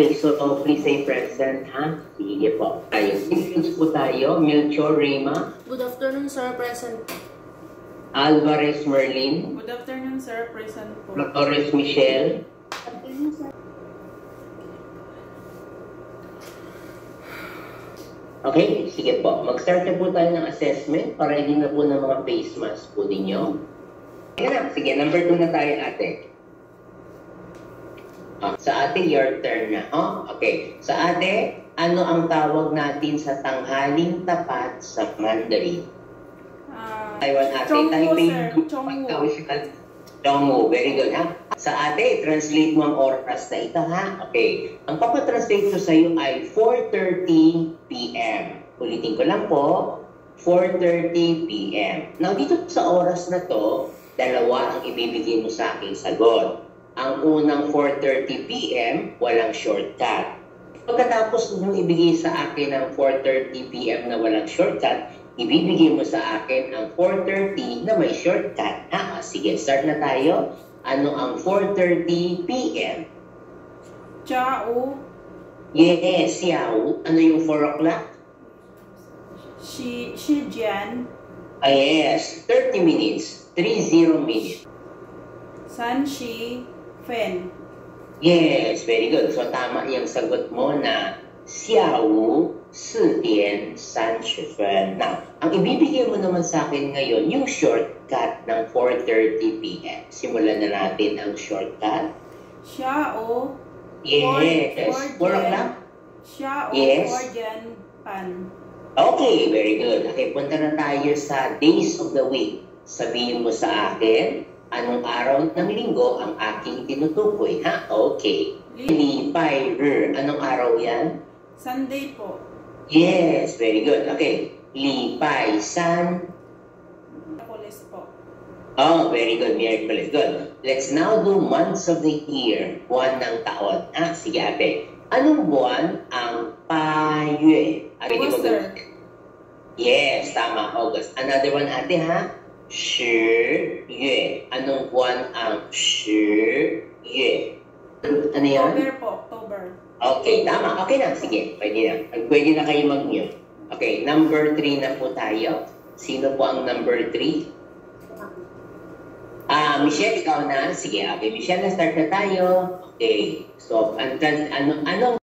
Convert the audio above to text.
Okay, so please say present, ha? Sige po. Tayo. Introduce po tayo. Melchor Reyma. Good afternoon, sir. Present. Alvarez Merlin. Good afternoon, sir. Present po. Torres Michelle. Good afternoon, sir. Okay, sige po. Mag-start na po tayo ng assessment para hindi na po ng mga face mask po ninyo. Ayan na. Sige, number 2 na tayo, ate. Sa ate, your turn na. Okay. Sa ate, ano ang tawag natin sa tanghaling tapat sa Mandarin? Taiwan ate. Chongwu, sir. Chongwu. Very good, ha? Sa ate, translate mo ang oras na ito, ha? Okay. Ang papatranslate ko sa iyo ay 4:30 p.m. Ulitin ko lang po, 4:30 p.m. Now, dito sa oras na to, dalawa ang ibibigay mo sa aking sagot. Ang unang 4:30 p.m., walang shortcut. Pagkatapos nung ibigay sa akin ang 4:30 p.m. na walang shortcut, ibibigay mo sa akin ang 4:30 na may shortcut. Sige, start na tayo. Ano ang 4:30 p.m.? Ciao. Yes, xiao. Ano yung 4 o'clock? Shijian. Yes, 30 minutes. 30 minutes. Sanshi Fen. Yes, very good. So, tama yung sagot mo na 下午4点30分. Now, ang ibibigay mo naman sa akin ngayon, yung shortcut ng 4:30 p.m. Simulan na natin ang shortcut. Xiao. Yes. 4 o'clock? Xiao. Yes. Orjan Pan. Okay, very good. Okay, punta na tayo sa days of the week. Sabihin mo sa akin, anong araw ng linggo ang aking tinutukoy, ha? Okay. Lipay R. Anong araw yan? Sunday po. Yes, very good. Okay. Lipay San. Miyerkules po. Oh, very good. Miyerkules. Good. Let's now do months of the year. Buwan ng taon. Sige, ate. Anong buwan ang Payue? August, sir. Yes, tama. August. Another one, ate, ha? 10月. Anong buwan ang 10月? Ano yan? October po. October. Okay, tama. Okay na. Sige, pwede na. Pwede na kayo mag-mute. Okay, number 3 na po tayo. Sino po ang number 3? Michelle, ikaw na. Sige, okay. Michelle, na-start na tayo. Okay. So, anong